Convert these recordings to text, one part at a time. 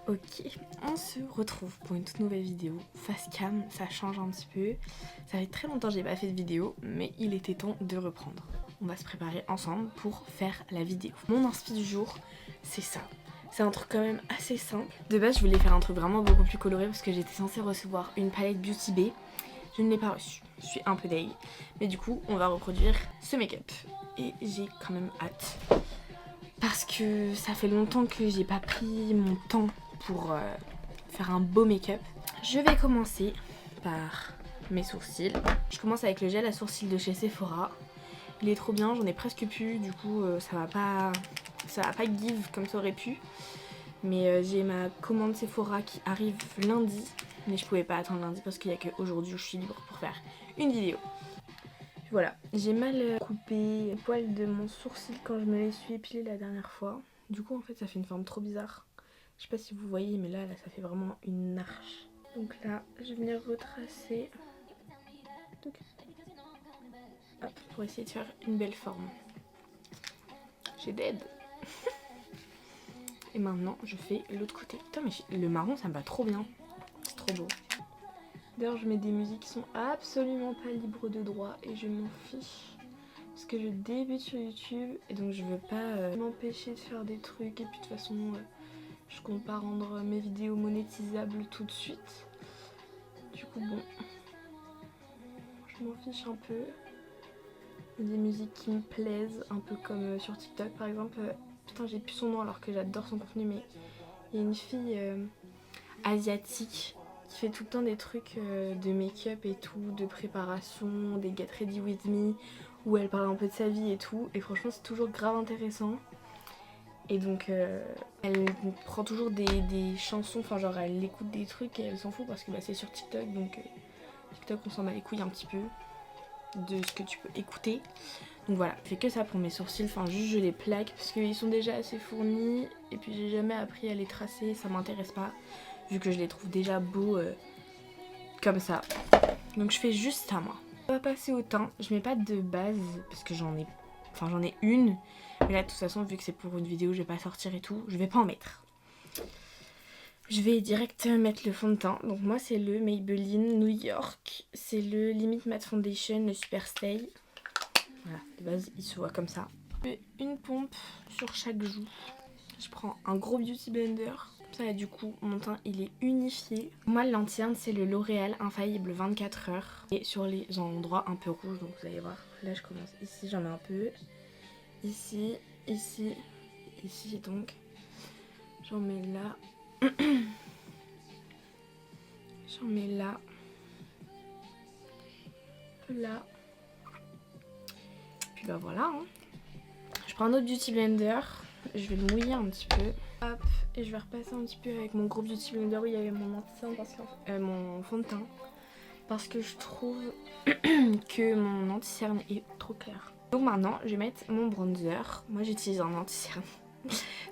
Ok, on se retrouve pour une toute nouvelle vidéo. Face cam, ça change un petit peu. Ça fait très longtemps que j'ai pas fait de vidéo, mais il était temps de reprendre. On va se préparer ensemble pour faire la vidéo. Mon inspi du jour, c'est ça. C'est un truc quand même assez simple. De base, je voulais faire un truc vraiment beaucoup plus coloré parce que j'étais censée recevoir une palette Beauty Bay. Je ne l'ai pas reçue. Je suis un peu deg. Mais du coup, on va reproduire ce make-up. Et j'ai quand même hâte. Parce que ça fait longtemps que j'ai pas pris mon temps pour faire un beau make-up. Je vais commencer par mes sourcils. Je commence avec le gel à sourcils de chez Sephora. Il est trop bien, j'en ai presque plus, du coup ça va pas give comme ça aurait pu. Mais j'ai ma commande Sephora qui arrive lundi. Mais je pouvais pas attendre lundi parce qu'il y a qu'aujourd'hui où je suis libre pour faire une vidéo. Voilà, j'ai mal coupé le poil de mon sourcil quand je me les suis épilé la dernière fois. Du coup en fait ça fait une forme trop bizarre. Je sais pas si vous voyez mais là ça fait vraiment une arche. Donc là je vais venir retracer. Hop, pour essayer de faire une belle forme. J'ai dead. Et maintenant je fais l'autre côté. Putain mais le marron ça me va trop bien. C'est trop beau. D'ailleurs je mets des musiques qui sont absolument pas libres de droit et je m'en fiche. Parce que je débute sur YouTube et donc je veux pas m'empêcher de faire des trucs. Et puis de toute façon je compte pas rendre mes vidéos monétisables tout de suite. Du coup bon, je m'en fiche un peu. Il y a des musiques qui me plaisent, un peu comme sur TikTok par exemple. Putain j'ai plus son nom alors que j'adore son contenu, mais il y a une fille asiatique qui fait tout le temps des trucs de make-up et tout, de préparation, des Get Ready With Me, où elle parle un peu de sa vie et tout, et franchement c'est toujours grave intéressant. Et donc elle prend toujours des chansons, enfin genre elle écoute des trucs et elle s'en fout parce que bah, c'est sur TikTok, donc TikTok on s'en bat les couilles un petit peu de ce que tu peux écouter. Donc voilà, je fais que ça pour mes sourcils, enfin juste je les plaque parce qu'ils sont déjà assez fournis et puis j'ai jamais appris à les tracer, ça m'intéresse pas vu que je les trouve déjà beaux comme ça. Donc je fais juste ça moi. On va passer au teint, je mets pas de base parce que j'en ai une, mais là de toute façon vu que c'est pour une vidéo je vais pas sortir et tout, je vais pas en mettre. Je vais direct mettre le fond de teint. Donc moi c'est le Maybelline New York. C'est le Limit Matte Foundation, le Super Stay. Voilà, de base il se voit comme ça. Je fais une pompe sur chaque joue. Je prends un gros beauty blender. Comme ça du coup mon teint il est unifié. Moi le lanterne c'est le L'Oréal Infaillible 24 heures. Et sur les endroits un peu rouges, donc vous allez voir. Là je commence ici, j'en mets un peu. Ici, ici, ici donc. J'en mets là. J'en mets là. Là. Puis bah voilà. Hein. Je prends un autre beauty blender. Je vais le mouiller un petit peu. Hop. Et je vais repasser un petit peu avec mon gros beauty blender où il y avait mon anti-cerne mon fond de teint. Parce que je trouve que mon anti-cerne est trop clair. Donc maintenant, je vais mettre mon bronzer. Moi j'utilise un anti-cerne.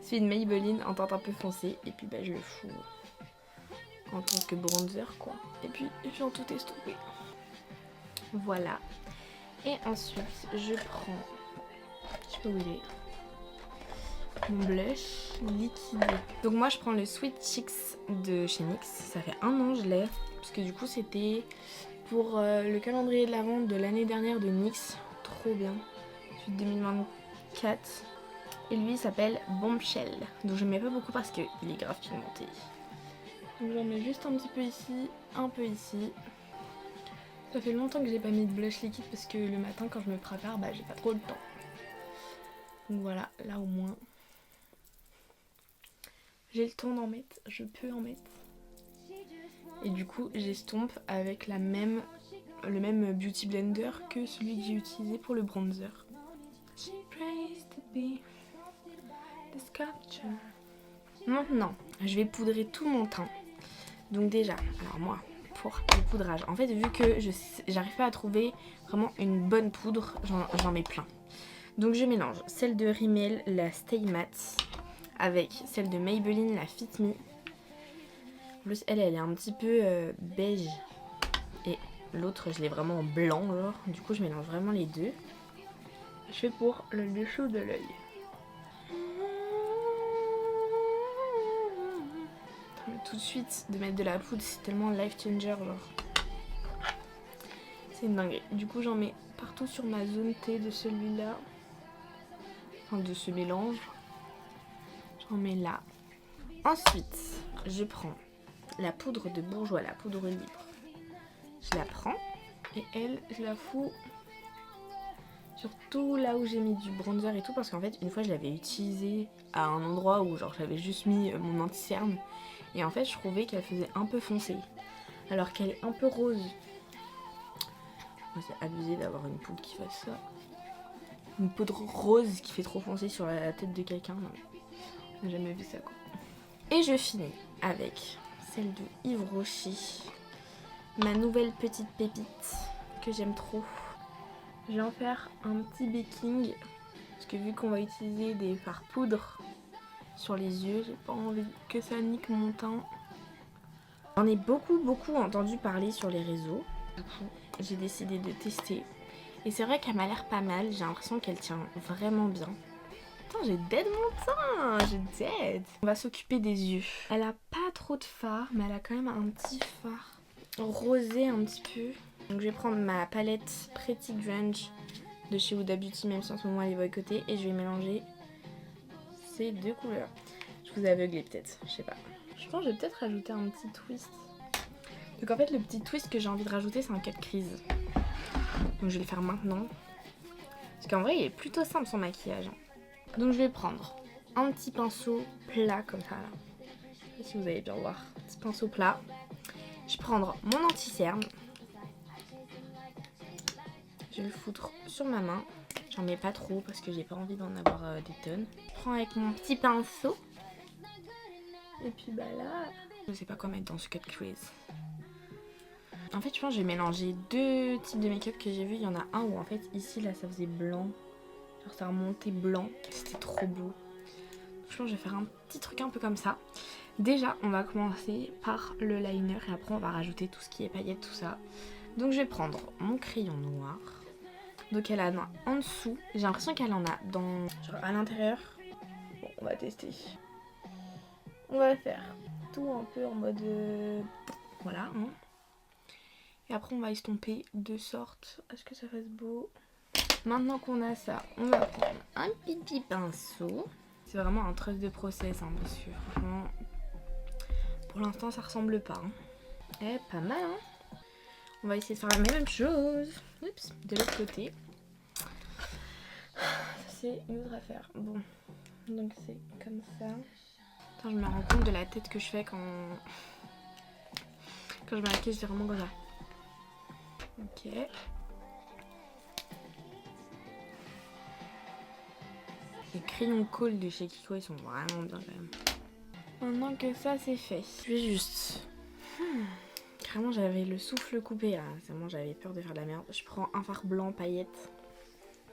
Celui de Maybelline en teinte un peu foncée. Et puis bah je le fous en tant que bronzer quoi. Et puis je viens tout estomper. Voilà. Et ensuite je prends, je sais pas où il est, mon blush liquide. Donc moi je prends le Sweet Cheeks de chez NYX. Ça fait un an je l'ai. Parce que du coup c'était pour le calendrier de la vente de l'année dernière de NYX. Trop bien. Celui de 2024. Et lui il s'appelle Bombshell. Donc je mets pas beaucoup parce qu'il est grave pigmenté. Donc j'en mets juste un petit peu ici, un peu ici. Ça fait longtemps que j'ai pas mis de blush liquide parce que le matin quand je me prépare, bah j'ai pas trop le temps. Donc voilà, là au moins j'ai le temps d'en mettre, je peux en mettre. Et du coup j'estompe avec le même beauty blender que celui que j'ai utilisé pour le bronzer. Maintenant, je vais poudrer tout mon teint. Donc déjà, alors moi, pour le poudrage, en fait vu que j'arrive pas à trouver vraiment une bonne poudre, j'en mets plein. Donc je mélange celle de Rimmel, la Stay Matte, avec celle de Maybelline, la Fit Me. En plus elle est un petit peu beige et l'autre je l'ai vraiment en blanc genre. Du coup je mélange vraiment les deux. Je fais pour le dessous de l'œil. tout de suite de mettre de la poudre, c'est tellement life changer, genre. C'est une dinguerie. Du coup, j'en mets partout sur ma zone T de celui-là. Enfin, de ce mélange. J'en mets là. Ensuite, je prends la poudre de bourgeois, la poudre libre. Je la prends et elle, je la fous surtout là où j'ai mis du bronzer et tout, parce qu'en fait, une fois, je l'avais utilisée à un endroit où genre j'avais juste mis mon anti-cerne et en fait, je trouvais qu'elle faisait un peu foncé, alors qu'elle est un peu rose. C'est abusé d'avoir une poudre qui fasse ça. Une poudre rose qui fait trop foncé sur la tête de quelqu'un. On n'a jamais vu ça, quoi. Et je finis avec celle de Yves Rocher. Ma nouvelle petite pépite que j'aime trop. Je vais en faire un petit baking. Parce que vu qu'on va utiliser des fards poudre sur les yeux, j'ai pas envie que ça nique mon teint. J'en ai beaucoup entendu parler sur les réseaux. Du coup, j'ai décidé de tester. Et c'est vrai qu'elle m'a l'air pas mal. J'ai l'impression qu'elle tient vraiment bien. Putain, j'ai dead mon teint. J'ai dead. On va s'occuper des yeux. Elle a pas trop de fard, mais elle a quand même un petit fard rosé un petit peu. Donc je vais prendre ma palette Pretty Grunge de chez Huda Beauty, même si en ce moment elle est boycottée. Et je vais mélanger ces deux couleurs. Je vous ai aveuglé peut-être, je sais pas. Je pense que je vais peut-être rajouter un petit twist. Donc en fait le petit twist que j'ai envie de rajouter, c'est un cut crease. Donc je vais le faire maintenant. Parce qu'en vrai il est plutôt simple son maquillage. Donc je vais prendre un petit pinceau plat comme ça là. Je sais pas si vous allez bien voir. Petit pinceau plat. Je vais prendre mon anti-cerne. Je vais le foutre sur ma main. J'en mets pas trop parce que j'ai pas envie d'en avoir des tonnes. Je prends avec mon petit pinceau. Et puis bah là, je sais pas quoi mettre dans ce cut crease. En fait je pense que j'ai mélangé deux types de make-up que j'ai vu. Il y en a un où en fait ici là ça faisait blanc. Genre ça remontait blanc. C'était trop beau. Je pense que je vais faire un petit truc un peu comme ça. Déjà on va commencer par le liner et après on va rajouter tout ce qui est paillettes, tout ça. Donc je vais prendre mon crayon noir. Donc elle en a en dessous. J'ai l'impression qu'elle en a dans genre à l'intérieur. Bon, on va tester. On va faire tout un peu en mode voilà. Hein. Et après on va estomper de sorte à ce que ça fasse beau. Maintenant qu'on a ça, on va prendre un petit pinceau. C'est vraiment un trust de process hein, parce que franchement pour l'instant ça ressemble pas. Hein. Eh, pas mal hein. On va essayer de faire la même chose. Oups, de l'autre côté. C'est une autre affaire. Bon, donc c'est comme ça. Attends, je me rends compte de la tête que je fais quand je me maquille, c'est vraiment comme ça. Ok. Les crayons colle de chez Kiko, ils sont vraiment bien quand même. Maintenant que ça c'est fait, je vais juste... Carrément j'avais le souffle coupé là, c'est bon, j'avais peur de faire de la merde. Je prends un fard blanc paillettes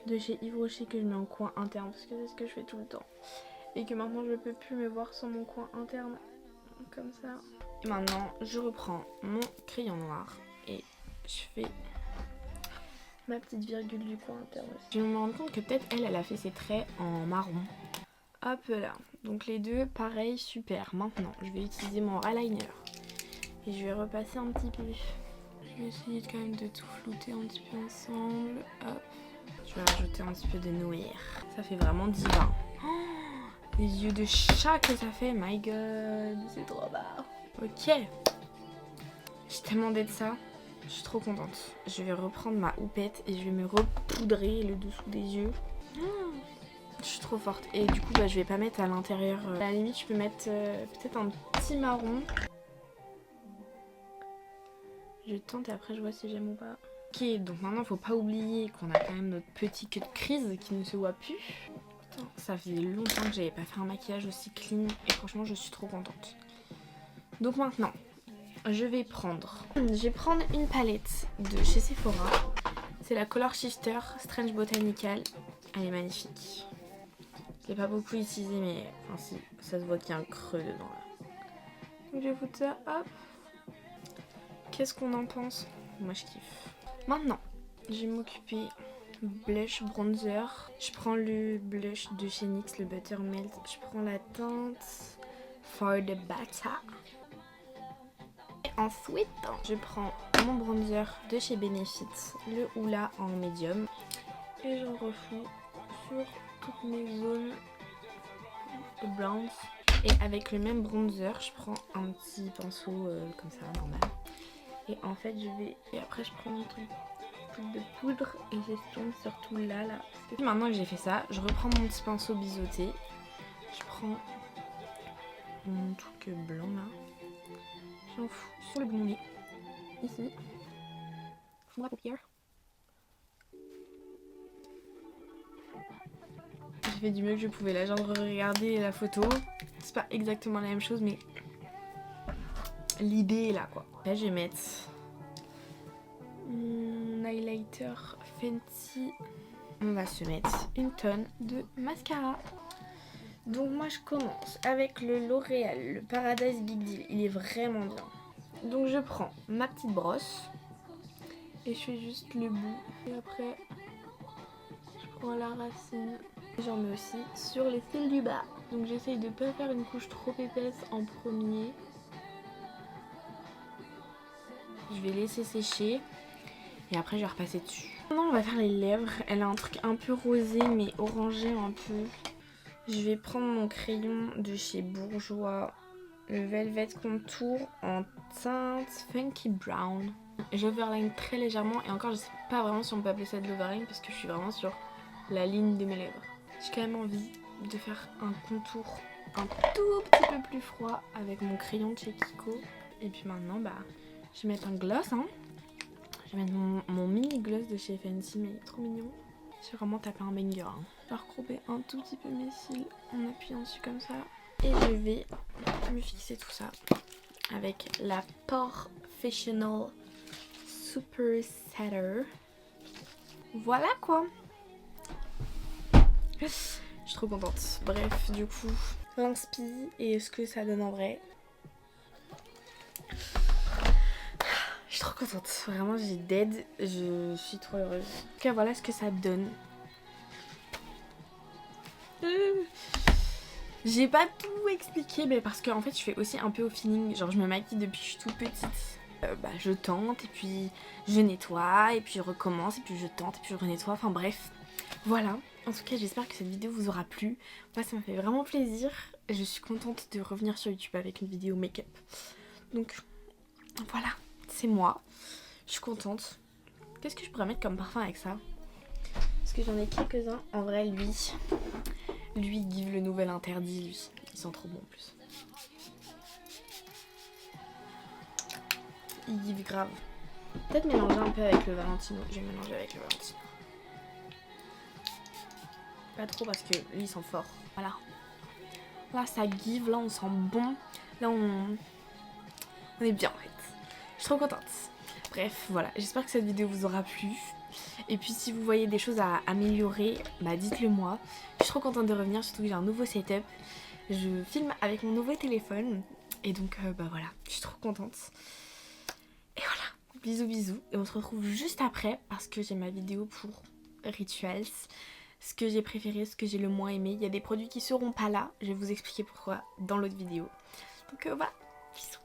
de chez Yves Rocher que je mets en coin interne parce que c'est ce que je fais tout le temps. Et que maintenant je peux plus me voir sans mon coin interne comme ça. Et maintenant je reprends mon crayon noir et je fais ma petite virgule du coin interne aussi. Je me rends compte que peut-être elle a fait ses traits en marron. Hop là, donc les deux pareil, super. Maintenant je vais utiliser mon eyeliner et je vais repasser un petit peu. Je vais essayer quand même de tout flouter un petit peu ensemble. Hop. Je vais rajouter un petit peu de noir. Ça fait vraiment divin. Oh, les yeux de chat que ça fait, my god, c'est trop bas. Ok. J'ai tellement d'être ça. Je suis trop contente. Je vais reprendre ma houppette et je vais me repoudrer le dessous des yeux. Je suis trop forte. Et du coup, bah, je vais pas mettre à l'intérieur. À la limite, je peux mettre peut-être un petit marron. Je tente et après je vois si j'aime ou pas. Ok, donc maintenant faut pas oublier qu'on a quand même notre petit cut crease qui ne se voit plus. Putain, ça faisait longtemps que j'avais pas fait un maquillage aussi clean et franchement je suis trop contente. Donc maintenant, je vais prendre une palette de chez Sephora. C'est la Color Shifter Strange Botanical. Elle est magnifique. Je l'ai pas beaucoup utilisée mais enfin, si, ça se voit qu'il y a un creux dedans là. Donc je vais foutre ça, hop. Qu'est-ce qu'on en pense? Moi je kiffe. Maintenant, je vais m'occuper blush bronzer. Je prends le blush de chez NYX, le Buttermelt. Je prends la teinte For the Bata. Ensuite, je prends mon bronzer de chez Benefit, le Hoola en médium. Et j'en refous sur toutes mes zones de browns. Et avec le même bronzer, je prends un petit pinceau comme ça, normal. Et en fait, Et après, je prends mon truc de poudre et j'estompe surtout là. Maintenant que j'ai fait ça, je reprends mon petit pinceau biseauté. Je prends mon truc blanc là. J'en fous sur le bout ici. Fond à paupières. J'ai fait du mieux que je pouvais là, genre de regarder la photo. C'est pas exactement la même chose, mais l'idée est là quoi. Là, je vais mettre mon highlighter Fenty. On va se mettre une tonne de mascara. Donc moi je commence avec le L'Oréal, le Paradise Big Deal. Il est vraiment bien. Donc je prends ma petite brosse et je fais juste le bout. Et après je prends la racine. J'en mets aussi sur les cils du bas. Donc j'essaye de pas faire une couche trop épaisse en premier. Je vais laisser sécher et après je vais repasser dessus. Maintenant on va faire les lèvres. Elle a un truc un peu rosé mais orangé un peu. Je vais prendre mon crayon de chez Bourjois, le Velvet Contour en teinte Funky Brown. J'overline très légèrement et encore je sais pas vraiment si on peut appeler ça de l'overline parce que je suis vraiment sur la ligne de mes lèvres. J'ai quand même envie de faire un contour un tout petit peu plus froid avec mon crayon de chez Kiko. Et puis maintenant je vais mettre un gloss. Je vais mettre mon mini gloss de chez Fenty mais il est trop mignon. J'ai vraiment tapé un banger. Je vais recouper un tout petit peu mes cils en appuyant dessus comme ça. Et je vais me fixer tout ça avec la Porefessional Super Setter. Voilà quoi. Je suis trop contente. Bref, du coup, l'inspi et ce que ça donne en vrai. Je suis trop contente. Vraiment, j'ai dead. Je suis trop heureuse. En tout cas, voilà ce que ça donne. J'ai pas tout expliqué, mais parce qu'en fait, je fais aussi un peu au feeling. Genre, je me maquille depuis que je suis toute petite. Je tente, et puis je nettoie, et puis je recommence, et puis je tente, et puis je renettoie. Enfin bref, voilà. En tout cas, j'espère que cette vidéo vous aura plu. Moi, ça m'a fait vraiment plaisir. Je suis contente de revenir sur YouTube avec une vidéo make-up. Donc, voilà. C'est moi. Je suis contente. Qu'est-ce que je pourrais mettre comme parfum avec ça? Parce que j'en ai quelques-uns. En vrai, lui, Give le nouvel interdit, lui. Ils sont trop bons en plus. Il give grave. Peut-être mélanger un peu avec le Valentino. Je vais mélanger avec le Valentino. Pas trop parce que lui, il sent fort. Voilà. Là, ça give. Là, on sent bon. Là, on est bien en fait. Je suis trop contente. Bref, voilà. J'espère que cette vidéo vous aura plu. Et puis si vous voyez des choses à améliorer, dites-le moi. Je suis trop contente de revenir, surtout que j'ai un nouveau setup. Je filme avec mon nouveau téléphone. Et donc voilà, je suis trop contente. Et voilà, bisous bisous. Et on se retrouve juste après parce que j'ai ma vidéo pour Rituals. Ce que j'ai préféré, ce que j'ai le moins aimé. Il y a des produits qui seront pas là. Je vais vous expliquer pourquoi dans l'autre vidéo. Donc voilà, bisous.